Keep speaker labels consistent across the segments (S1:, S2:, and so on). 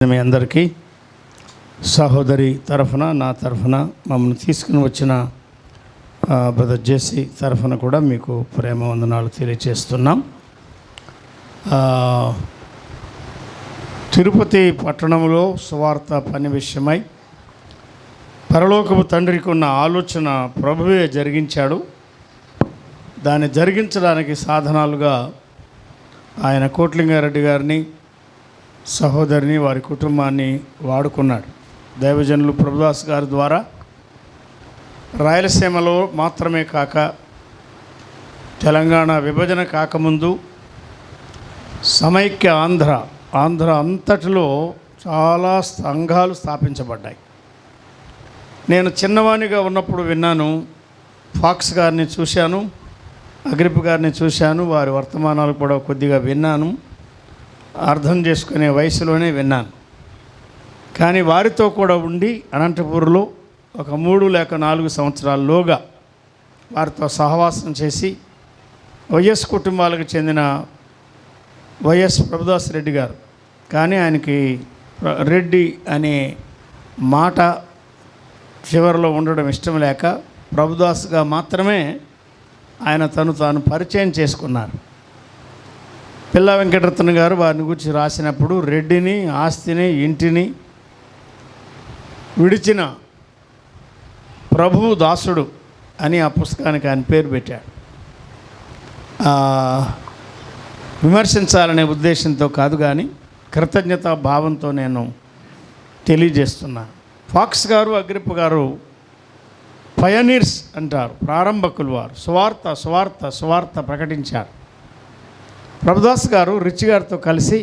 S1: మీ అందరికీ సహోదరి తరఫున నా తరఫున మమ్మల్ని తీసుకుని వచ్చిన బ్రదర్ జేసీ తరఫున కూడా మీకు ప్రేమ వందనాలు తెలియజేస్తున్నాం. తిరుపతి పట్టణంలో సువార్త పని విషయమై పరలోకపు తండ్రికి ఉన్న ఆలోచన ప్రభువే జరిగించాడు. దాన్ని జరిగించడానికి సాధనాలుగా ఆయన కోట్లింగారెడ్డి గారిని, సహోదరిని, వారి కుటుంబాన్ని వాడుకున్నాడు. దైవజనులు ప్రభుదాస్ గారి ద్వారా రాయలసీమలో మాత్రమే కాక తెలంగాణ విభజన కాకముందు సమైక్య ఆంధ్ర అంతటిలో చాలా సంఘాలు స్థాపించబడ్డాయి. నేను చిన్నవాణిగా ఉన్నప్పుడు విన్నాను. ఫాక్స్ గారిని చూశాను, అగ్రిప్ గారిని చూశాను, వారి వర్తమానాలు కూడా కొద్దిగా విన్నాను, అర్థం చేసుకునే వయసులోనే విన్నాను. కానీ వారితో కూడా ఉండి అనంతపూర్లో ఒక 3 లేక 4 సంవత్సరాల్లోగా వారితో సహవాసం చేసి వైఎస్ కుటుంబాలకు చెందిన వైఎస్ ప్రభుదాస్ రెడ్డి గారు, కానీ ఆయనకి రెడ్డి అనే మాట చివరిలో ఉండడం ఇష్టం లేక ప్రభుదాస్గా మాత్రమే ఆయన తాను పరిచయం చేసుకున్నారు. పిల్ల వెంకటరత్న గారు వారిని గురించి రాసినప్పుడు రెడ్డిని, ఆస్తిని, ఇంటిని విడిచిన ప్రభువు దాసుడు అని ఆ పుస్తకానికి ఆయన పేరు పెట్టాడు. విమర్శించాలనే ఉద్దేశంతో కాదు, కానీ కృతజ్ఞతా భావంతో నేను తెలియజేస్తున్నాను. ఫాక్స్ గారు, అగ్రిప్ గారు పయనీర్స్ అంటారు, ప్రారంభకులు. వారు సువార్త ప్రకటించారు. ప్రభుదాస్ గారు రిచ్ గారితో కలిసి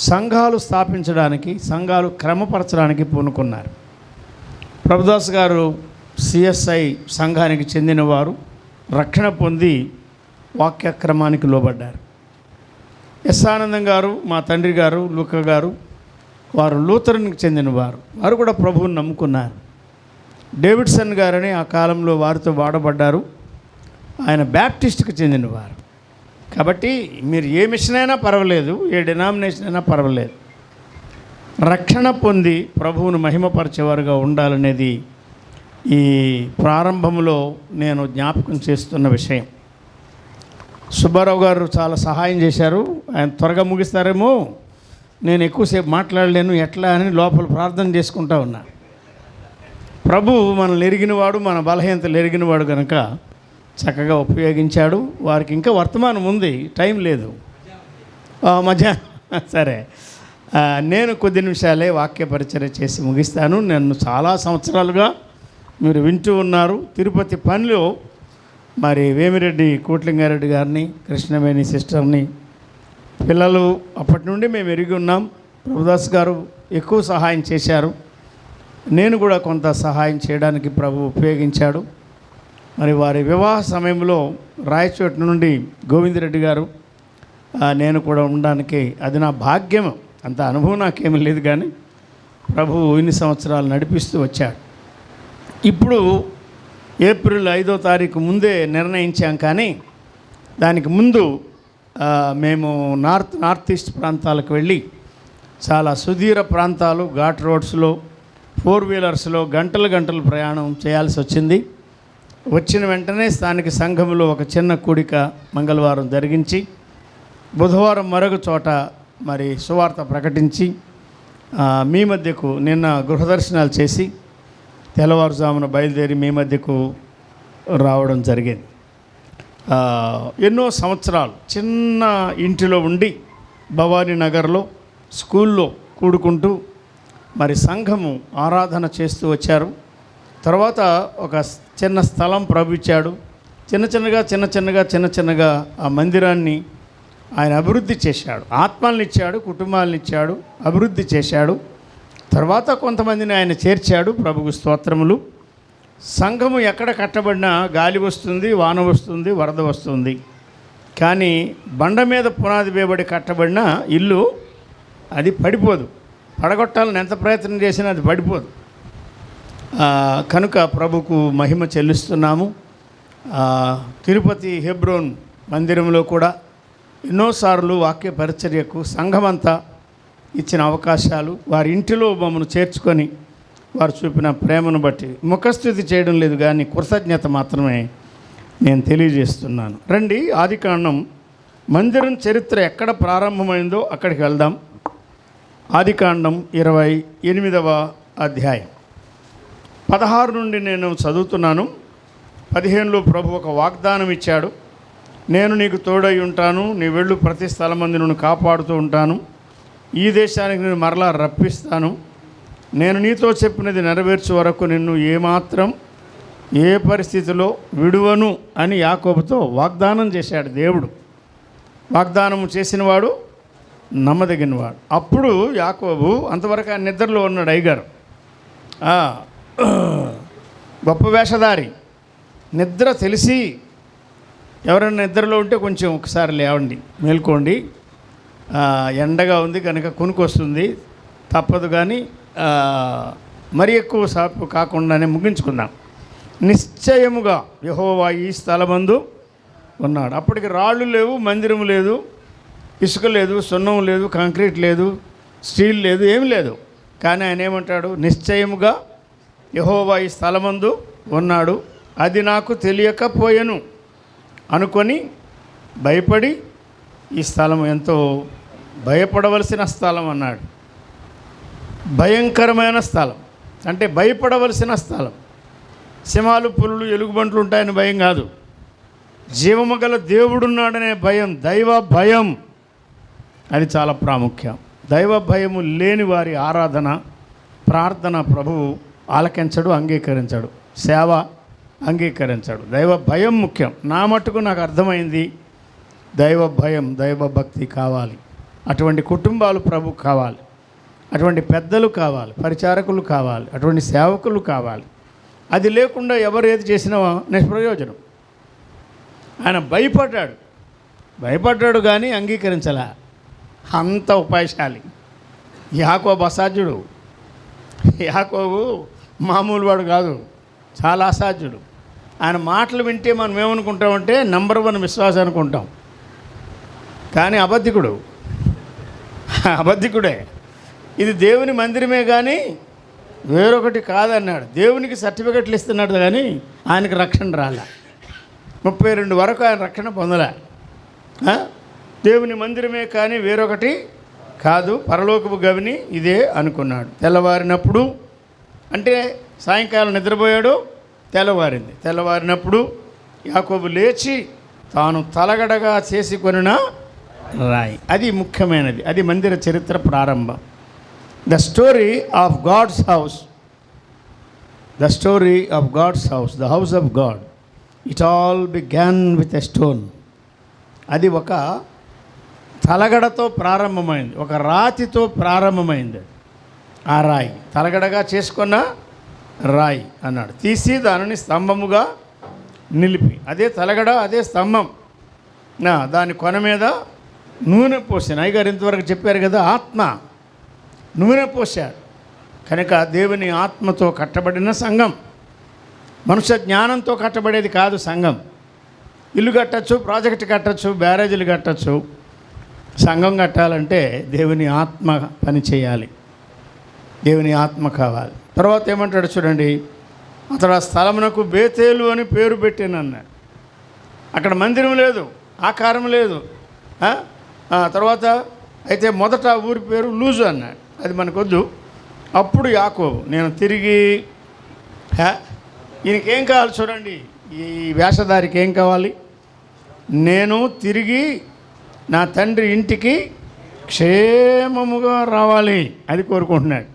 S1: సంఘాలు స్థాపించడానికి, సంఘాలు క్రమపరచడానికి పూనుకున్నారు. ప్రభుదాస్ గారు సిఎస్ఐ సంఘానికి చెందినవారు, రక్షణ పొంది వాక్యక్రమానికి లోబడ్డారు. ఎస్ ఆనందం గారు, మా తండ్రి గారు, లూకా గారు, వారు లూథరన్కి చెందినవారు, వారు కూడా ప్రభువుని నమ్ముకున్నారు. డేవిడ్సన్ గారని ఆ కాలంలో వారితో వాడబడ్డారు, ఆయన బ్యాప్టిస్ట్కి చెందినవారు. కాబట్టి మీరు ఏ మిషన్ అయినా పర్వాలేదు, ఏ డినామినేషన్ అయినా పర్వాలేదు, రక్షణ పొంది ప్రభువును మహిమపరిచేవారుగా ఉండాలనేది ఈ ప్రారంభంలో నేను జ్ఞాపకం చేస్తున్న విషయం. సుబ్బారావు గారు చాలా సహాయం చేశారు. ఆయన త్వరగా ముగిస్తారేమో, నేను ఎక్కువసేపు మాట్లాడలేను ఎట్లా అని లోపల ప్రార్థన చేసుకుంటా ఉన్నా. ప్రభు మనల్ని ఎరిగినవాడు, మన బలహీనతలు ఎరిగినవాడు కనుక చక్కగా ఉపయోగించాడు. వారికి ఇంకా వర్తమానం ఉంది, టైం లేదు. సరే, నేను కొద్ది నిమిషాలే వాక్య పరిచర్య చేసి ముగిస్తాను. నన్ను చాలా సంవత్సరాలుగా మీరు వింటూ ఉన్నారు. తిరుపతి పనిలో మరి వేమిరెడ్డి కోట్లింగారెడ్డి గారిని, కృష్ణవేణి సిస్టర్ని, పిల్లలు అప్పటి నుండి మేము ఎరిగి ఉన్నాం. ప్రభుదాస్ గారు ఎక్కువ సహాయం చేశారు. నేను కూడా కొంత సహాయం చేయడానికి ప్రభు ఉపయోగించాడు. మరి వారి వివాహ సమయంలో రాయచోటి నుండి గోవిందరెడ్డి గారు, నేను కూడా ఉండడానికి అది నా భాగ్యం. అంత అనుభవం నాకేమీ లేదు, కానీ ప్రభువు ఇన్ని సంవత్సరాలు నడిపిస్తూ వచ్చాడు. ఇప్పుడు ఏప్రిల్ 5వ తారీఖు ముందే నిర్ణయించాం, కానీ దానికి ముందు మేము నార్త్ ఈస్ట్ ప్రాంతాలకు వెళ్ళి చాలా సుదీర ప్రాంతాలు, ఘాట్ రోడ్స్లో 4 వీలర్స్లో గంటలు ప్రయాణం చేయాల్సి వచ్చింది. వచ్చిన వెంటనే స్థానిక సంఘంలో ఒక చిన్న కూడిక మంగళవారం జరిగించి, బుధవారం మరొక చోట మరి సువార్త ప్రకటించి, మీ మధ్యకు నిన్న గృహదర్శనాలు చేసి తెల్లవారుజామున బయలుదేరి మీ మధ్యకు రావడం జరిగింది. ఎన్నో సంవత్సరాలు చిన్న ఇంటిలో ఉండి భవానీ నగర్లో స్కూల్లో కూడుకుంటూ మరి సంఘము ఆరాధన చేస్తూ వచ్చారు. తర్వాత ఒక చిన్న స్థలం ప్రభు ఇచ్చాడు. చిన్నగా ఆ మందిరాన్ని ఆయన అభివృద్ధి చేశాడు. ఆత్మల్ని ఇచ్చాడు, కుటుంబాలను ఇచ్చాడు, అభివృద్ధి చేశాడు. తర్వాత కొంతమందిని ఆయన చేర్చాడు. ప్రభుకు స్తోత్రములు. సంఘము ఎక్కడ కట్టబడినా గాలి వస్తుంది, వాన వస్తుంది, వరద వస్తుంది, కానీ బండ మీద పునాది వేయబడి కట్టబడిన ఇల్లు అది పడిపోదు. పడగొట్టాలని ఎంత ప్రయత్నం చేసినా అది పడిపోదు. కనుక ప్రభుకు మహిమ చెల్లిస్తున్నాము. తిరుపతి హెబ్రోన్ మందిరంలో కూడా ఎన్నోసార్లు వాక్య పరిచర్యకు సంఘమంతా ఇచ్చిన అవకాశాలు, వారి ఇంటిలో మమ్మల్ని చేర్చుకొని వారు చూపిన ప్రేమను బట్టి ముఖస్థుతి చేయడం లేదు, కానీ కృతజ్ఞత మాత్రమే నేను తెలియజేస్తున్నాను. రండి, ఆదికాండం మందిరం చరిత్ర ఎక్కడ ప్రారంభమైందో అక్కడికి వెళ్దాం. ఆదికాండం 28వ అధ్యాయం 16 నుండి నేను చదువుతున్నాను. 15లో ప్రభు ఒక వాగ్దానం ఇచ్చాడు. నేను నీకు తోడై ఉంటాను, నీ వెళ్ళు ప్రతి స్థలమందు నిన్ను కాపాడుతూ ఉంటాను, ఈ దేశానికి నేను మరలా రప్పిస్తాను, నేను నీతో చెప్పినది నెరవేర్చే వరకు నిన్ను ఏమాత్రం ఏ పరిస్థితిలో విడువను అని యాకోబుతో వాగ్దానం చేశాడు దేవుడు. వాగ్దానం చేసినవాడు నమ్మదగినవాడు. అప్పుడు యాకోబు అంతవరకు ఆయన నిద్రలో ఉన్నాడు. అయ్యగారు గొప్ప వేషధారి, నిద్ర తెలిసి ఎవరైనా నిద్రలో ఉంటే కొంచెం ఒకసారి లేవండి, మేల్కోండి, ఎండగా ఉంది కనుక కొనుక్కొస్తుంది, తప్పదు, కానీ మరి ఎక్కువ సాపు కాకుండానే ముగించుకుందాం. నిశ్చయముగా యెహోవా ఈ స్థలమందు ఉన్నాడు. అప్పటికి రాళ్ళు లేవు, మందిరం లేదు, ఇసుక లేదు, సున్నం లేదు, కాంక్రీట్ లేదు, స్టీల్ లేదు, ఏమి లేదు. కానీ ఆయన ఏమంటాడు? నిశ్చయముగా యెహోవా ఈ స్థలమందు ఉన్నాడు, అది నాకు తెలియకపోయెను అనుకొని భయపడి, ఈ స్థలం ఎంతో భయపడవలసిన స్థలం అన్నాడు. భయంకరమైన స్థలం అంటే భయపడవలసిన స్థలం. సింహాలు, పులులు, ఎలుగుబంట్లు ఉంటాయని భయం కాదు, జీవము గల దేవుడున్నాడనే భయం, దైవ భయం, అది చాలా ప్రాముఖ్యం. దైవ భయము లేని వారి ఆరాధన, ప్రార్థన ప్రభువు ఆలకించడు, అంగీకరించడు, సేవ అంగీకరించడు. దైవ భయం ముఖ్యం. నా మట్టుకు నాకు అర్థమైంది, దైవ భయం, దైవ భక్తి కావాలి. అటువంటి కుటుంబాలు ప్రభు కావాలి, అటువంటి పెద్దలు కావాలి, పరిచారకులు కావాలి, అటువంటి సేవకులు కావాలి. అది లేకుండా ఎవరు ఏది చేసినా నిష్ప్రయోజనం. ఆయన భయపడ్డాడు కానీ అంగీకరించలే. అంత ఉపాయశాలి. యాకోబు అసాధ్యుడు. యాకోబు మామూలు వాడు కాదు, చాలా అసాధ్యుడు. ఆయన మాటలు వింటే మనం ఏమనుకుంటామంటే నంబర్ 1 విశ్వాసం అనుకుంటాం, కానీ అబద్ధికుడే. ఇది దేవుని మందిరమే కానీ వేరొకటి కాదన్నాడు. దేవునికి సర్టిఫికెట్లు ఇస్తున్నాడు కానీ ఆయనకు రక్షణ రాలే. 32 వరకు ఆయన రక్షణ పొందలే. దేవుని మందిరమే కానీ వేరొకటి కాదు, పరలోకపు గవిని ఇదే అనుకున్నాడు. తెల్లవారినప్పుడు అంటే సాయంకాలం నిద్రపోయాడు, తెల్లవారింది. తెల్లవారినప్పుడు యాకోబు లేచి తాను తలగడగా చేసి కొనిన రాయి, అది ముఖ్యమైనది. అది మందిర చరిత్ర ప్రారంభం. The story of God's house, the story of God's house, the house of God, it all began with a stone. అది ఒక తలగడతో ప్రారంభమైంది, ఒక రాతితో ప్రారంభమైంది. ఆ రాయి తలగడగా చేసుకున్న రాయి అన్నాడు. తీసి దానిని స్తంభముగా నిలిపి, అదే తలగడ, అదే స్తంభం. దాని కొన మీద నూనె పోసాను. అయ్యగారు ఇంతవరకు చెప్పారు కదా, ఆత్మ నూనె పోశాడు కనుక దేవుని ఆత్మతో కట్టబడిన సంఘం. మనుష్య జ్ఞానంతో కట్టబడేది కాదు సంఘం. ఇల్లు కట్టచ్చు, ప్రాజెక్టు కట్టచ్చు, బ్యారేజీలు కట్టచ్చు. సంఘం కట్టాలంటే దేవుని ఆత్మ పని చేయాలి, దేవుని ఆత్మ కావాలి. తర్వాత ఏమంటాడు చూడండి, అతడు ఆ స్థలమునకు బేతేలు అని పేరు పెట్టానన్నాడు. అక్కడ మందిరం లేదు, ఆకారం లేదు. తర్వాత అయితే మొదట ఊరి పేరు లూజు అన్నాడు, అది మనకొద్దు. అప్పుడు యాకోబు నేను తిరిగి, ఈయనకేం కావాలి చూడండి, ఈ వేషధారికి ఏం కావాలి, నేను తిరిగి నా తండ్రి ఇంటికి క్షేమముగా రావాలి అది కోరుకుంటున్నాడు.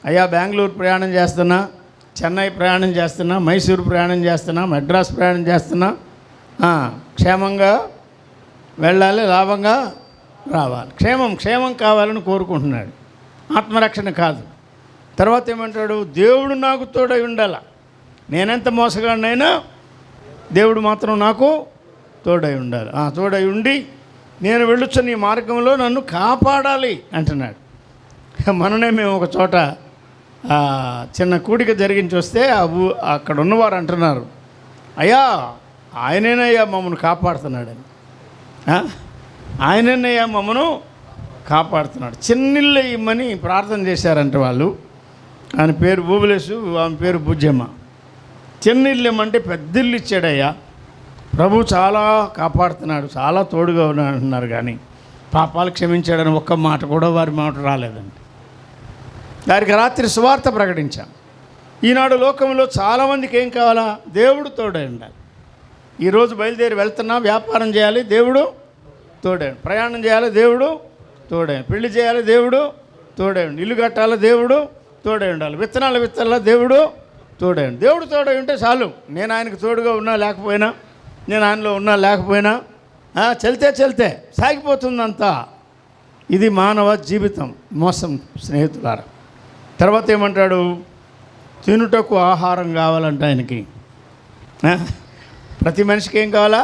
S1: అయ్యా బెంగళూరు ప్రయాణం చేస్తున్నా, చెన్నై ప్రయాణం చేస్తున్నా, మైసూరు ప్రయాణం చేస్తున్నా, మద్రాసు ప్రయాణం చేస్తున్నా, క్షేమంగా వెళ్ళాలి, లాభంగా రావాలి, క్షేమం కావాలని కోరుకుంటున్నాడు, ఆత్మరక్షణ కాదు. తర్వాత ఏమంటాడు, దేవుడు నాకు తోడై ఉండాల. నేనెంత మోసగాడినైనా దేవుడు మాత్రం నాకు తోడై ఉండాలి. తోడై ఉండి నేను వెళ్ళొచ్చిన ఈ మార్గంలో నన్ను కాపాడాలి అంటున్నాడు. మననే మేము ఒక చోట చిన్న కూడిక జరిగించి వస్తే అక్కడ ఉన్నవారు అంటున్నారు, అయ్యా ఆయనేనయ్యా మమ్మల్ని కాపాడుతున్నాడని, ఆయనన్నయ్యా మమ్మను కాపాడుతున్నాడు. చిన్నిళ్ళు ఇమ్మని ప్రార్థన చేశారంట వాళ్ళు. ఆయన పేరు బూబులేసు, ఆమె పేరు బుజ్జమ్మ. చిన్నిళ్ళు ఇమ్మంటే పెద్దిల్లు ఇచ్చాడయ్యా. ప్రభు చాలా కాపాడుతున్నాడు, చాలా తోడుగా ఉన్నాడు కానీ పాపాలు క్షమించాడని ఒక్క మాట కూడా వారి మాట రాలేదండి. వారికి రాత్రి సువార్త ప్రకటించాం. ఈనాడు లోకంలో చాలామందికి ఏం కావాలా? దేవుడు తోడై ఉండాలి. ఈరోజు బయలుదేరి వెళ్తున్నా, వ్యాపారం చేయాలి, దేవుడు తోడే. ప్రయాణం చేయాలి, దేవుడు తోడే. పెళ్లి చేయాలి, దేవుడు తోడే. ఇల్లు కట్టాలి, దేవుడు తోడే ఉండాలి. విత్తనాలు విత్తనాల, దేవుడు తోడే. దేవుడు తోడై ఉంటే చాలు. నేను ఆయనకు తోడుగా ఉన్నా లేకపోయినా, నేను ఆయనలో ఉన్నా లేకపోయినా, చెల్తే సాగిపోతుందంతా. ఇది మానవ జీవితం. మోసం స్నేహితులారా. తర్వాత ఏమంటాడు? తినుటకు ఆహారం కావాలంట ఆయనకి. ప్రతి మనిషికి ఏం కావాలా?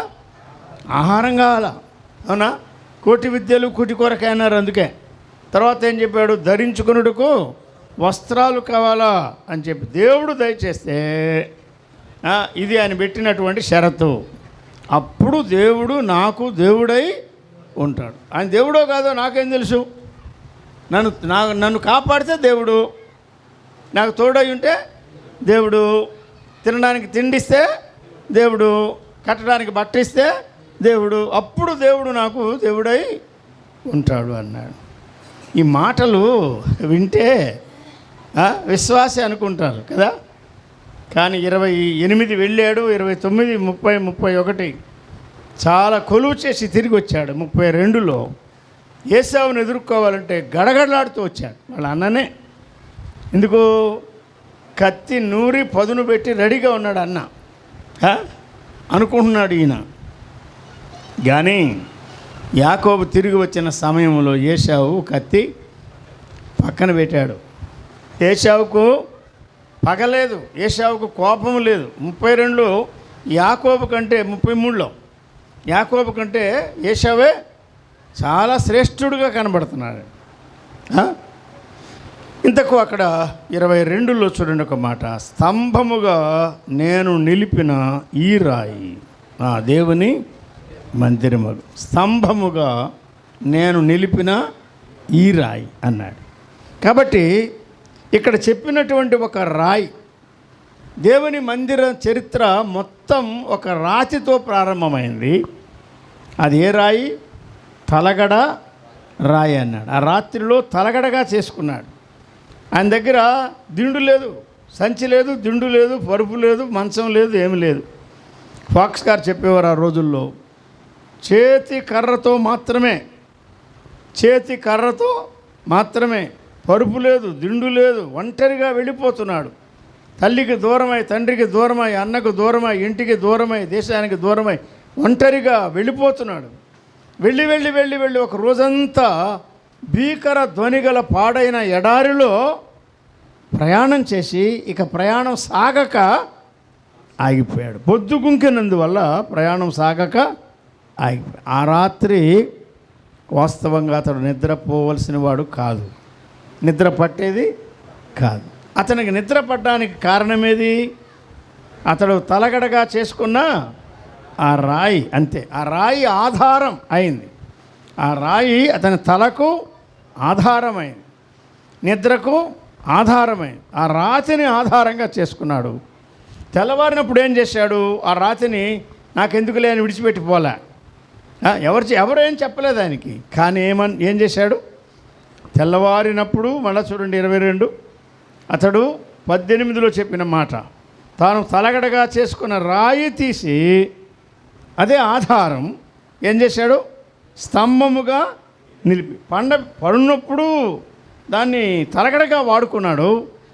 S1: ఆహారం కావాలా. అవునా? కోటి విద్యలు కూటి కొరకే అన్నారు. అందుకే తర్వాత ఏం చెప్పాడు? ధరించుకున్నట్టుకు వస్త్రాలు కావాలా అని చెప్పి దేవుడు దయచేస్తే ఇది ఆయన పెట్టినటువంటి షరతు. అప్పుడు దేవుడు నాకు దేవుడై ఉంటాడు. ఆయన దేవుడో కాదో నాకేం తెలుసు? నన్ను కాపాడితే దేవుడు, నాకు తోడై ఉంటే దేవుడు, తినడానికి తిండిస్తే దేవుడు, కట్టడానికి బట్ట ఇస్తే దేవుడు, అప్పుడు దేవుడు నాకు దేవుడై ఉంటాడు అన్నాడు. ఈ మాటలు వింటే విశ్వాసే అనుకుంటారు కదా. కానీ 28 వెళ్ళాడు, 29, 30, 31 చాలా కొలువు చేసి తిరిగి వచ్చాడు. 32లో ఏశావును ఎదుర్కోవాలంటే గడగడలాడుతూ వచ్చాడు. వాళ్ళ అన్ననే. ఎందుకు? కత్తి నూరి పదును పెట్టి రెడీగా ఉన్నాడు అన్న అనుకుంటున్నాడు ఈయన. కానీ యాకోబు తిరిగి వచ్చిన సమయంలో ఏశావు కత్తి పక్కన పెట్టాడు. ఏశావుకు పగలేదు, ఏశావుకు కోపం లేదు. 32లో యాకోబు కంటే, 33లో యాకోబు కంటే ఏశావే చాలా శ్రేష్ఠుడిగా కనబడుతున్నాడు. ఇంతకు అక్కడ 22లో చూడండి ఒక మాట. స్తంభముగా నేను నిలిపిన ఈ రాయి దేవుని మందిరము. స్తంభముగా నేను నిలిపిన ఈ రాయి అన్నాడు. కాబట్టి ఇక్కడ చెప్పినటువంటి ఒక రాయి, దేవుని మందిర చరిత్ర మొత్తం ఒక రాతితో ప్రారంభమైంది. అది ఏ రాయి? తలగడ రాయి అన్నాడు. ఆ రాత్రిలో తలగడగా చేసుకున్నాడు. ఆయన దగ్గర దిండు లేదు, సంచి లేదు, దిండు లేదు, పరుపు లేదు, మంచం లేదు, ఏమి లేదు. ఫాక్స్ గారు చెప్పేవారు ఆ రోజుల్లో చేతి కర్రతో మాత్రమే, పరుపు లేదు, దిండు లేదు, ఒంటరిగా వెళ్ళిపోతున్నాడు. తల్లికి దూరమై, తండ్రికి దూరమై, అన్నకు దూరమై, ఇంటికి దూరమై, దేశానికి దూరమై ఒంటరిగా వెళ్ళిపోతున్నాడు. వెళ్ళి ఒక రోజంతా భీకర ధ్వనిగల పాడైన ఎడారిలో ప్రయాణం చేసి ఇక ప్రయాణం సాగక ఆగిపోయాడు. పొద్దుగుంకినందువల్ల ప్రయాణం సాగక ఆగిపోయాడు. ఆ రాత్రి వాస్తవంగా అతడు నిద్రపోవలసిన వాడు కాదు, నిద్ర పట్టేది కాదు. అతనికి నిద్ర పట్టడానికి కారణమేది? అతడు తలగడగా చేసుకున్న ఆ రాయి. అంతే, ఆ రాయి ఆధారం అయింది. ఆ రాయి అతని తలకు ఆధారమైంది, నిద్రకు ఆధారమైంది. ఆ రాతిని ఆధారంగా చేసుకున్నాడు. తెల్లవారినప్పుడు ఏం చేశాడు? ఆ రాతిని నాకెందుకు లేని విడిచిపెట్టిపోలే. ఎవరు ఏం చెప్పలేదు ఆయనకి. కానీ ఏం చేశాడు? తెల్లవారినప్పుడు మళ్ళీ చూడండి 22 అతడు 18లో చెప్పిన మాట, తాను తలగడగా చేసుకున్న రాయి తీసి, అదే ఆధారం, ఏం చేశాడు? స్తంభముగా నిలిపి పడినప్పుడు దాన్ని తలగడగా వాడుకున్నాడు.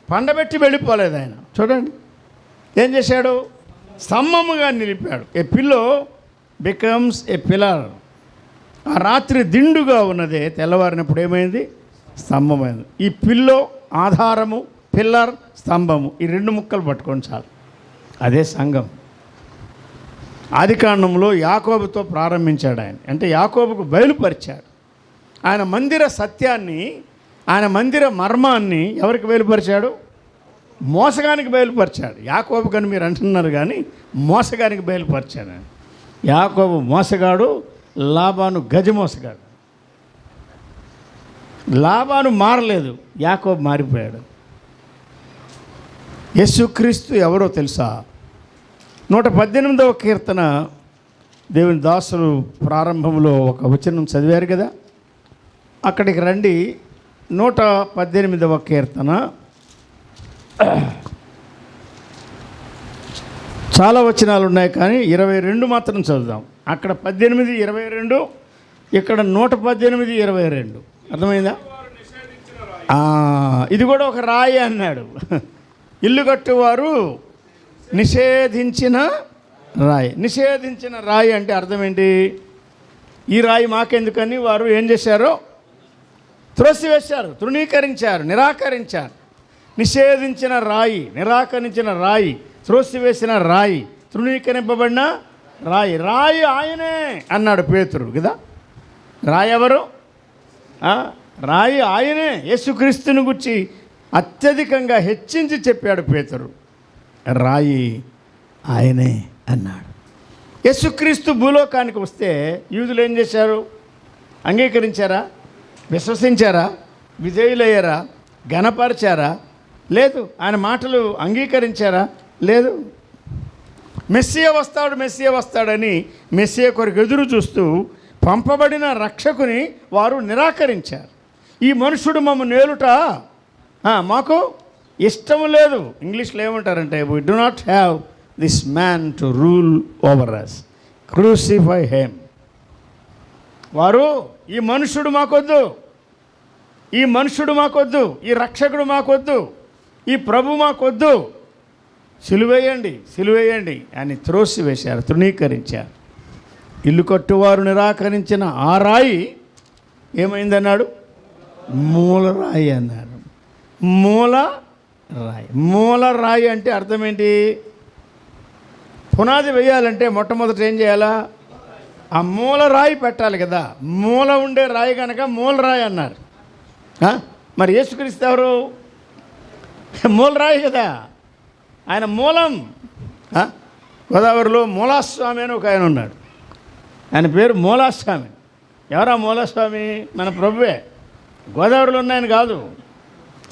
S1: పండబెట్టి వెళ్ళిపోలేదు ఆయన. చూడండి ఏం చేశాడు? స్తంభముగా నిలిపాడు. ఏ పిల్లో బికమ్స్ ఏ పిల్లర్. ఆ రాత్రి దిండుగా ఉన్నదే తెల్లవారినప్పుడు ఏమైంది? స్తంభమైంది. ఈ పిల్లో ఆధారము, పిల్లర్, స్తంభము, ఈ 2 ముక్కలు పట్టుకోండి చాలు. అదే సంఘం. ఆదికాండంలో యాకోబుతో ప్రారంభించాడు ఆయన. అంటే యాకోబుకు బయలుపరిచాడు. ఆయన మందిర సత్యాన్ని, ఆయన మందిర మర్మాన్ని ఎవరికి బయలుపరిచాడు? మోసగానికి బయలుపరిచాడు. యాకోబుకు అని మీరు అంటున్నారు కానీ మోసగానికి బయలుపరిచాడు ఆయన. యాకోబు మోసగాడు, లాబాను గజమోసగాడు. లాబాను మారలేదు, యాకోబు మారిపోయాడు. యేసుక్రీస్తు ఎవరో తెలుసా? 118వ కీర్తన దేవుని దాసులు ప్రారంభంలో ఒక వచనం చదివారు కదా, అక్కడికి రండి. 118వ కీర్తన చాలా వచనాలు ఉన్నాయి, కానీ 22 మాత్రం చదువుదాం. అక్కడ 18, 22, ఇక్కడ 118, 22. అర్థమైందా? ఇది కూడా ఒక రాయి అన్నాడు. ఇల్లు కట్టువారు నిషేధించిన రాయి. నిషేధించిన రాయి అంటే అర్థం ఏంటి? ఈ రాయి మాకెందుకని వారు ఏం చేశారో త్రోసివేశారు, తృణీకరించారు, నిరాకరించారు. నిషేధించిన రాయి, నిరాకరించిన రాయి, త్రోసివేసిన రాయి, తృణీకరింపబడిన రాయి. రాయి ఆయనే అన్నాడు పేతురు కదా. రాయి ఎవరు? రాయి ఆయనే. యేసుక్రీస్తుని గురించి అత్యధికంగా హెచ్చించి చెప్పాడు పేతురు. రాయి ఆయనే అన్నాడు. యేసుక్రీస్తు భూలోకానికి వస్తే యూదులు ఏం చేశారు? అంగీకరించారా? విశ్వసించారా? విజయులయ్యారా? ఘనపరిచారా? లేదు. ఆయన మాటలు అంగీకరించారా? లేదు. మెస్సియా వస్తాడు, మెస్సియా వస్తాడని మెస్సియా కొరకు ఎదురు చూస్తూ పంపబడిన రక్షకుని వారు నిరాకరించారు. ఈ మనుషుడు మమ్మల్ని నేలుట మాకు ఇష్టం లేదు. ఇంగ్లీష్లో ఏమంటారంటే, we do not have this man to rule over us, crucify him. వారు ఈ మనుషుడు మాకొద్దు, ఈ మనుషుడు మాకొద్దు, ఈ రక్షకుడు మాకొద్దు, ఈ ప్రభు మాకొద్దు, సిలువేయండి, సిలువేయండి అని త్రోసివేశారు, తృణీకరించారు. ఇల్లు కట్టువారు నిరాకరించిన ఆ రాయి ఏమైందన్నాడు? మూలరాయి అన్నాడు. మూల రాయి. మూల రాయి అంటే అర్థం ఏంటి? పునాది వేయాలంటే మొట్టమొదట ఏం చేయాలా? ఆ మూల రాయి పెట్టాలి కదా. మూల ఉండే రాయి కనుక మూలరాయి అన్నారు. మరి యేసుక్రీస్తు ఎవరు? మూలరాయి కదా, ఆయన మూలం. గోదావరిలో మూలాస్వామి అని ఒక ఆయన ఉన్నాడు, ఆయన పేరు మూలాస్వామి. ఎవరా మూలస్వామి? మన ప్రభువే. గోదావరిలో ఉన్నాయని కాదు,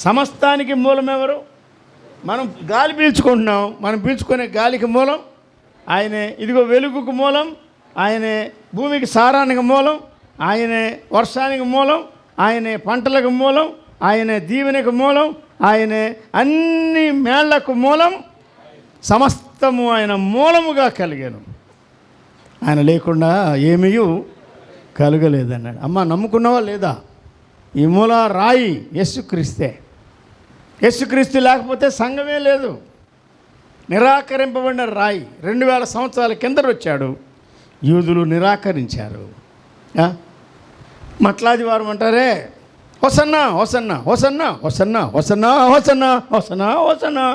S1: సమస్తానికి మూలం ఎవరు? మనం గాలి పీల్చుకుంటున్నాం, మనం పీల్చుకునే గాలికి మూలం ఆయనే. ఇదిగో వెలుగుకు మూలం ఆయనే, భూమికి సారానికి మూలం ఆయనే, వర్షానికి మూలం ఆయనే, పంటలకు మూలం ఆయనే, దీవెనకు మూలం ఆయనే, అన్ని మేళ్లకు మూలం, సమస్తము ఆయన మూలముగా కలిగాను. ఆయన లేకుండా ఏమీ కలగలేదన్నాడు. అమ్మ నమ్ముకున్నావా లేదా? ఈ మూల రాయి యేసుక్రీస్తే. యేసుక్రీస్తు లేకపోతే సంఘమే లేదు. నిరాకరింపబడిన రాయి. 2000 సంవత్సరాల కిందట వచ్చాడు. యూదులు నిరాకరించారు. మట్లాది వారు అంటారే, hosanna hosanna hosanna hosanna hosanna hosanna hosanna hosanna.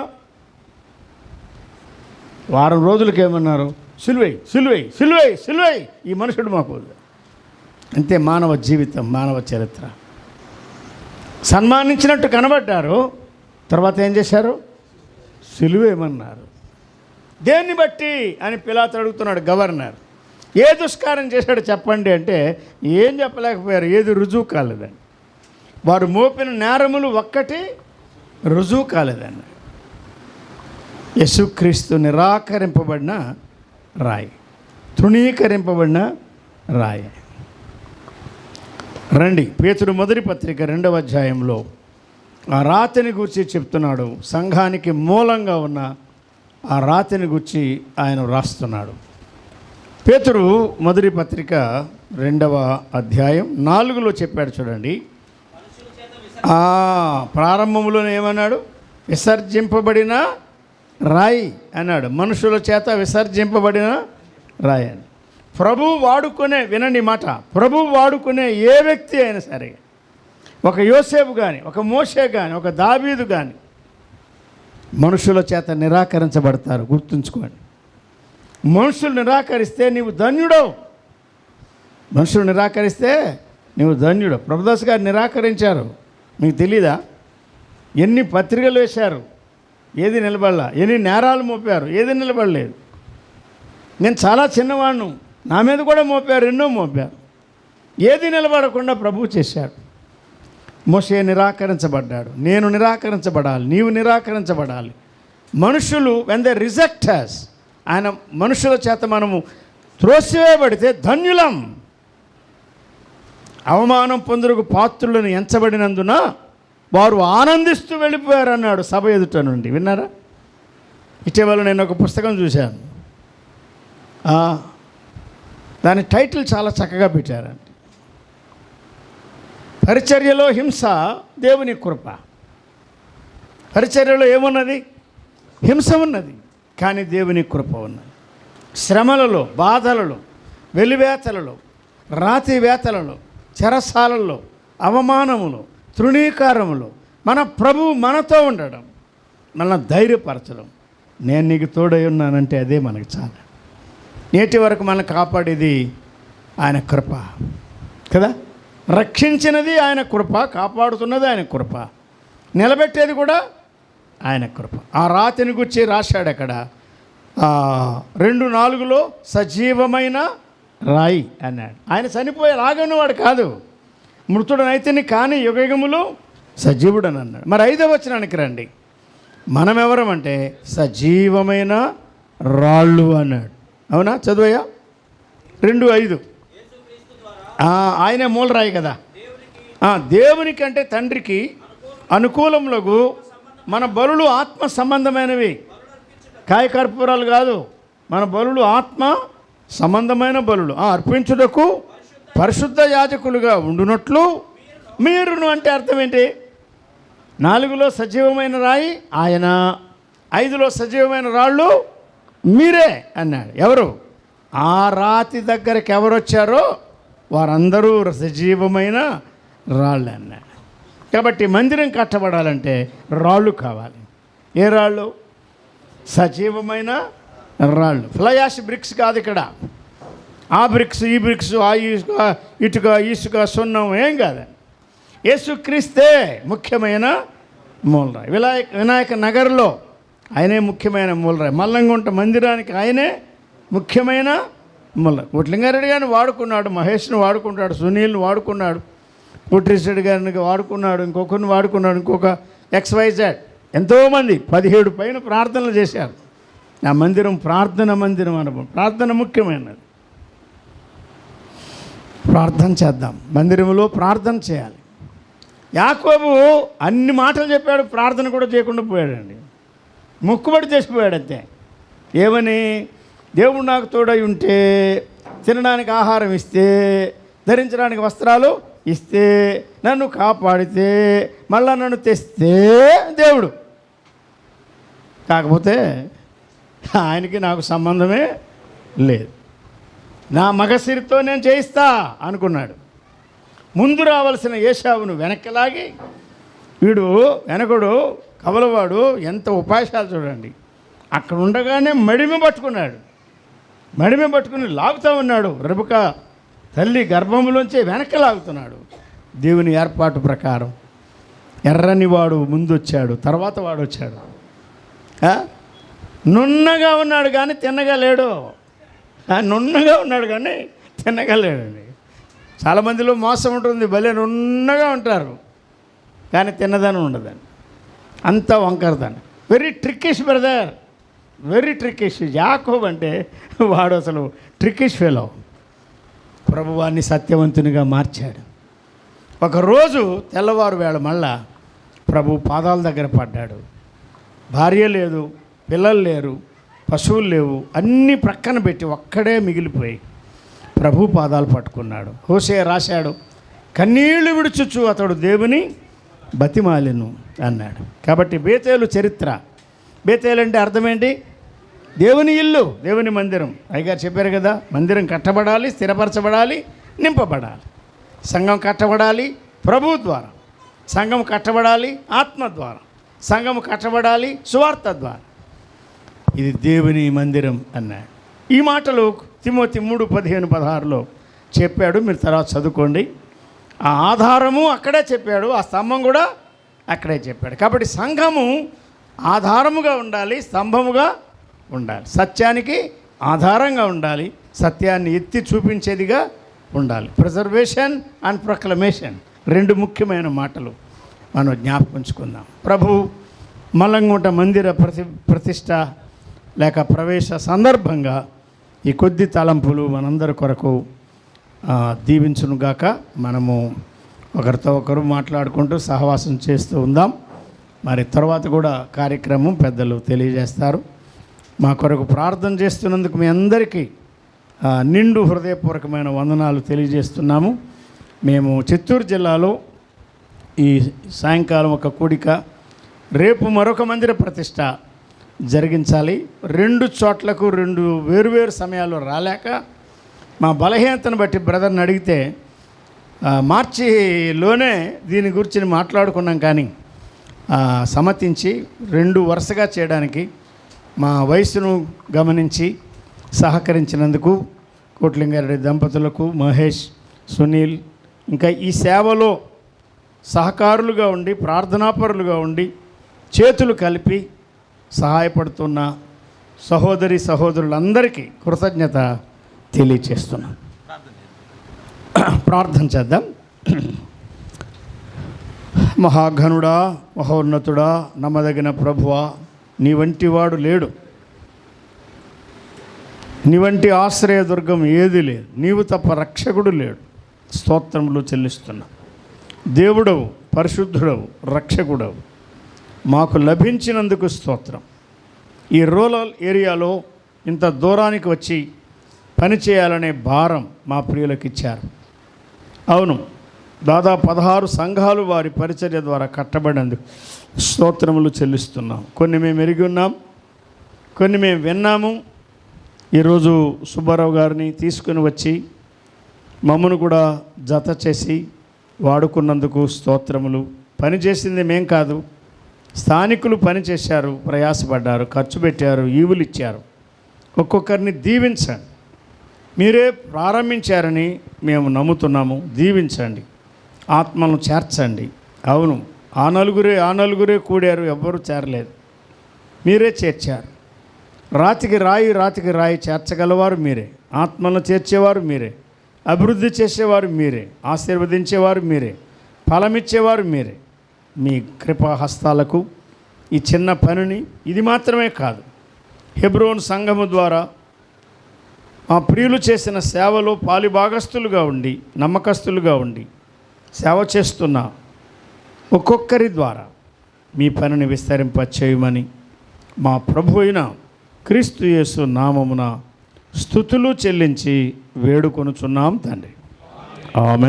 S1: వారం రోజులకి ఏమన్నారు? సిలువై సిలువై సిలువై సిలువై. ఈ మనుషుడు మాకు అంతే. మానవ జీవితం, మానవ చరిత్ర. సన్మానించినట్టు కనబడ్డారు, తర్వాత ఏం చేశారు? సిలువేమన్నారు. దేన్ని బట్టి అని పిలాతు అడుగుతున్నాడు గవర్నర్. ఏ దుష్కారం చేశాడు చెప్పండి అంటే ఏం చెప్పలేకపోయారు. ఏది రుజువు కాలేదండి. వారు మోపిన నేరములు ఒక్కటి రుజువు కాలేదండి. యేసుక్రీస్తు నిరాకరింపబడిన రాయి, తృణీకరింపబడిన రాయి. రండి, పేతురు మొదటి పత్రిక 2వ అధ్యాయంలో ఆ రాతిని గురించి చెప్తున్నాడు. సంఘానికి మూలంగా ఉన్న ఆ రాతిని గురించి ఆయన వ్రాస్తున్నాడు. పేతురు మొదటి పత్రిక 2వ అధ్యాయం 4లో చెప్పాడు చూడండి. ప్రారంభంలోనే ఏమన్నాడు? విసర్జింపబడిన రాయి అన్నాడు. మనుషుల చేత విసర్జింపబడిన రాయి అని. ప్రభువు వాడుకునే, వినండి మాట, ప్రభువు వాడుకునే ఏ వ్యక్తి అయినా సరే, ఒక యోసేపు కానీ, ఒక మోషే కానీ, ఒక దావీదు కానీ మనుషుల చేత నిరాకరించబడతారు. గుర్తుంచుకోండి. మనుషులు నిరాకరిస్తే నీవు ధన్యుడవు. మనుషులు నిరాకరిస్తే నీవు ధన్యుడు. ప్రభుదాస్ గారు నిరాకరించారు, మీకు తెలీదా? ఎన్ని పత్రికలు వేశారు, ఏది నిలబడలా. ఎన్ని నేరాలు మోపారు, ఏది నిలబడలేదు. నేను చాలా చిన్నవాడిను, నా మీద కూడా మోపారు, ఎన్నో మోపారు. ఏది నిలబడకుండా ప్రభువు చేశాడు. మోషే నిరాకరించబడ్డాడు, నేను నిరాకరించబడాలి, నీవు నిరాకరించబడాలి. మనుషులు వెన్ దే రిజెక్ట్ us, ఆయన మనుషుల చేత మనము త్రోసివేయబడితే ధన్యులం. అవమానం పొందుటకు పాత్రులను ఎంచబడినందున వారు ఆనందిస్తూ వెళ్ళిపోయారు అన్నాడు సభ ఎదుట నుండి. విన్నారా? ఇటీవల నేను ఒక పుస్తకం చూశాను. దాని టైటిల్ చాలా చక్కగా పెట్టారండి. పరిచర్యలో హింస, దేవుని కృప. పరిచర్యలో ఏమున్నది? హింస ఉన్నది, కానీ దేవుని కృప ఉన్నది. శ్రమలలో, బాధలలో, వెలివేతలలో, రాతి వేతలలో, చెరసాలలో, అవమానములో, తృణీకారములో మన ప్రభువు మనతో ఉండడం, మన ధైర్యపరచడం. నేను నీకు తోడై ఉన్నానంటే అదే మనకు చాలా. నేటి వరకు మనం కాపాడేది ఆయన కృప కదా. రక్షించినది ఆయన కృప, కాపాడుతున్నది ఆయన కృప, నిలబెట్టేది కూడా ఆయన కృప. ఆ రాతిని గురించి రాశాడు అక్కడ 2:4 సజీవమైన రాయి అన్నాడు. ఆయన చనిపోయి రాగన్నవాడు కాదు, మృతుడనైతేని కానీ యుగయుగములు సజీవుడని అన్నాడు. మరి 5వ వచనానికి రండి. మనం ఎవరమంటే సజీవమైన రాళ్ళు అన్నాడు. అవునా? చదువయ్యా. 2:5. ఆయనే మూలరాయి కదా. దేవునికి అంటే తండ్రికి అనుకూలములకు మన బలులు ఆత్మ సంబంధమైనవి, కాయకర్పూరాలు కాదు. మన బలులు ఆత్మ సంబంధమైన బలులు. అర్పించుటకు పరిశుద్ధ యాజకులుగా ఉండునట్లు మీరును. అంటే అర్థం ఏంటి? 4లో సజీవమైన రాయి ఆయన, 5లో సజీవమైన రాళ్ళు మీరే అన్నాడు. ఎవరు? ఆ రాతి దగ్గరికి ఎవరు వచ్చారో వారందరూ సజీవమైన రాళ్ళు అన్నాడు. కాబట్టి మందిరం కట్టబడాలంటే రాళ్ళు కావాలి. ఏ రాళ్ళు? సజీవమైన రాళ్ళు. ఫ్లై యాష్ బ్రిక్స్ కాదు ఇక్కడ. ఆ బ్రిక్స్, ఈ బ్రిక్స్, ఆ ఇటుక, ఇసుక, సున్నం ఏం కాదండి. యేసుక్రీస్తే ముఖ్యమైన మూలరాయి. వినాయక నగర్లో ఆయనే ముఖ్యమైన మూలరాయి. మల్లంగుంట మందిరానికి ఆయనే ముఖ్యమైన మూలరాయి. కోట్లింగారెడ్డి గారిని వాడుకున్నాడు, మహేష్ని వాడుకుంటాడు, సునీల్ని వాడుకున్నాడు, పుట్టిరెడ్డి గారిని వాడుకున్నాడు, ఇంకొకరిని వాడుకున్నాడు, ఇంకొక XYZ ఎంతోమంది 17 పైన ప్రార్థనలు చేశారు. ఆ మందిరం ప్రార్థన మందిరం అనుభవం. ప్రార్థన ముఖ్యమైనది. ప్రార్థన చేద్దాం, మందిరంలో ప్రార్థన చేయాలి. యాకోబు అన్ని మాటలు చెప్పాడు, ప్రార్థన కూడా చేయకుండా పోయాడండి. మొక్కుబడి చేసిపోయాడు అంతే. ఏమని? దేవుడు నాకు తోడై ఉంటే, తినడానికి ఆహారం ఇస్తే, ధరించడానికి వస్త్రాలు ఇస్తే, నన్ను కాపాడితే, మళ్ళా నన్ను తెస్తే దేవుడు. కాకపోతే ఆయనకి నాకు సంబంధమే లేదు. నా మగసిరితో నేను చేయిస్తా అనుకున్నాడు. ముందు రావాల్సిన ఏశావును వెనక్కిలాగి, వీడు వెనకడు కవలవాడు ఎంత ఉపాయాలు చూడండి. అక్కడ ఉండగానే మడిమి పట్టుకున్నాడు. మడిమి పట్టుకుని లాగుతూ ఉన్నాడు. రెబెకా తల్లి గర్భంలోంచి వెనక్కి లాగుతున్నాడు. దేవుని ఏర్పాటు ప్రకారం ఎర్రని వాడు ముందు వచ్చాడు, తర్వాత వాడు వచ్చాడు. నున్నగా ఉన్నాడు కానీ తిన్నగా లేడు. నున్నగా ఉన్నాడు కానీ తిన్నగా లేడండి. చాలామందిలో మోసం ఉంటుంది, భలే నున్నగా ఉంటారు కానీ తిన్నదని ఉండదండి, అంతా వంకరదాన్ని. Very trickish brother, very trickish. Yakobu అంటే వాడు అసలు ట్రిక్కిష్ ఫెలో. ప్రభువాన్ని సత్యవంతునిగా మార్చాడు. ఒకరోజు తెల్లవారు వేళ మళ్ళా ప్రభు పాదాల దగ్గర పడ్డాడు. భార్య లేదు, పిల్లలు లేరు, పశువులు లేవు, అన్నీ ప్రక్కన పెట్టి ఒక్కడే మిగిలిపోయి ప్రభు పాదాలు పట్టుకున్నాడు. హోషేయ రాశాడు, కన్నీళ్లు విడుచుచు అతడు దేవుని బతిమాలెను అన్నాడు. కాబట్టి బేతేలు చరిత్ర. బేతేలు అంటే అర్థం ఏంటి? దేవుని ఇల్లు, దేవుని మందిరం. అయ్యగారు చెప్పారు కదా, మందిరం కట్టబడాలి, స్థిరపరచబడాలి, నింపబడాలి. సంఘం కట్టబడాలి ప్రభు ద్వారా, సంఘం కట్టబడాలి ఆత్మ ద్వారా, సంఘం కట్టబడాలి సువార్త ద్వారా. ఇది దేవుని మందిరం అన్నాడు. ఈ మాటలు తిమోతి 3:15-16 చెప్పాడు. మీరు తర్వాత చదువుకోండి. ఆ ఆధారము అక్కడే చెప్పాడు, ఆ స్తంభం కూడా అక్కడే చెప్పాడు. కాబట్టి సంఘము ఆధారముగా ఉండాలి, స్తంభముగా ఉండాలి, సత్యానికి ఆధారంగా ఉండాలి, సత్యాన్ని ఎత్తి చూపించేదిగా ఉండాలి. ప్రిజర్వేషన్ అండ్ ప్రొక్లమేషన్, 2 ముఖ్యమైన మాటలు మనం జ్ఞాపకించుకుందాం. ప్రభు మల్లంగుంట మందిర ప్రతిష్ట లేక ప్రవేశ సందర్భంగా ఈ కొద్ది తలంపులు మనందరి కొరకు దీవించునుగాక. మనము ఒకరితో ఒకరు మాట్లాడుకుంటూ సహవాసం చేస్తూ ఉందాం. మరి తర్వాత కూడా కార్యక్రమం పెద్దలు తెలియజేస్తారు. మా కొరకు ప్రార్థన చేస్తున్నందుకు మీ అందరికీ నిండు హృదయపూర్వకమైన వందనాలు తెలియజేస్తున్నాము. మేము చిత్తూరు జిల్లాలో ఈ సాయంకాలం ఒక కూడిక, రేపు మరొక మందిర ప్రతిష్ట జరిగించాలి. 2 చోట్లకు 2 వేరువేరు సమయాల్లో రాలేక మా బలహీనతను బట్టి బ్రదర్ని అడిగితే మార్చిలోనే దీని గురించి మాట్లాడుకున్నాం, కానీ సమ్మతించి 2 వరుసగా చేయడానికి మా వయసును గమనించి సహకరించినందుకు కోట్లింగారెడ్డి దంపతులకు, మహేష్, సునీల్, ఇంకా ఈ సేవలో సహకారులుగా ఉండి ప్రార్థనాపరులుగా ఉండి చేతులు కలిపి సహాయపడుతున్న సహోదరి సహోదరులందరికీ కృతజ్ఞత తెలియచేస్తున్నాం. ప్రార్థన చేద్దాం. మహాఘనుడా, మహోన్నతుడా, నమ్మదగిన ప్రభువా, నీ వంటి వాడు లేడు, నీ వంటి ఆశ్రయదుర్గం ఏది లేదు, నీవు తప్ప రక్షకుడు లేడు. స్తోత్రములు చెల్లిస్తున్నా. దేవుడవు, పరిశుద్ధుడవు, రక్షకుడవు మాకు లభించినందుకు స్తోత్రం. ఈ రూరల్ ఏరియాలో ఇంత దూరానికి వచ్చి పనిచేయాలనే భారం మా ప్రియులకు ఇచ్చారు. అవును, దాదాపు 16 సంఘాలు వారి పరిచర్య ద్వారా కట్టబడినందుకు స్తోత్రములు చెల్లిస్తున్నాం. కొన్ని మేము ఎరిగి ఉన్నాం, కొన్ని మేము విన్నాము. ఈరోజు సుబ్బారావు గారిని తీసుకుని వచ్చి మమ్మను కూడా జత చేసి వాడుకున్నందుకు స్తోత్రములు. పనిచేసింది మేం కాదు, స్థానికులు పనిచేశారు, ప్రయాసపడ్డారు, ఖర్చు పెట్టారు, ఈవులు ఇచ్చారు. ఒక్కొక్కరిని దీవించండి. మీరే ప్రారంభించారని మేము నమ్ముతున్నాము. దీవించండి, ఆత్మలను చేర్చండి. అవును, ఆ నలుగురే కూడారు, ఎవ్వరూ చేరలేదు, మీరే చేర్చారు. రాతికి రాయి చేర్చగలవారు మీరే, ఆత్మలను చేర్చేవారు మీరే, అభివృద్ధి చేసేవారు మీరే, ఆశీర్వదించేవారు మీరే, ఫలమిచ్చేవారు మీరే. మీ కృపాహస్తాలకు ఈ చిన్న పనిని, ఇది మాత్రమే కాదు, హెబ్రోన్ సంఘము ద్వారా మా ప్రియులు చేసిన సేవలో పాలిభాగస్తులుగా ఉండి, నమ్మకస్తులుగా ఉండి సేవ చేస్తున్న ఒక్కొక్కరి ద్వారా మీ పనిని విస్తరింపచేయమని మా ప్రభు అయిన క్రీస్తు యేసు నామమున స్తుతులు చెల్లించి వేడుకొనుచున్నాం తండ్రి. ఆమేన్.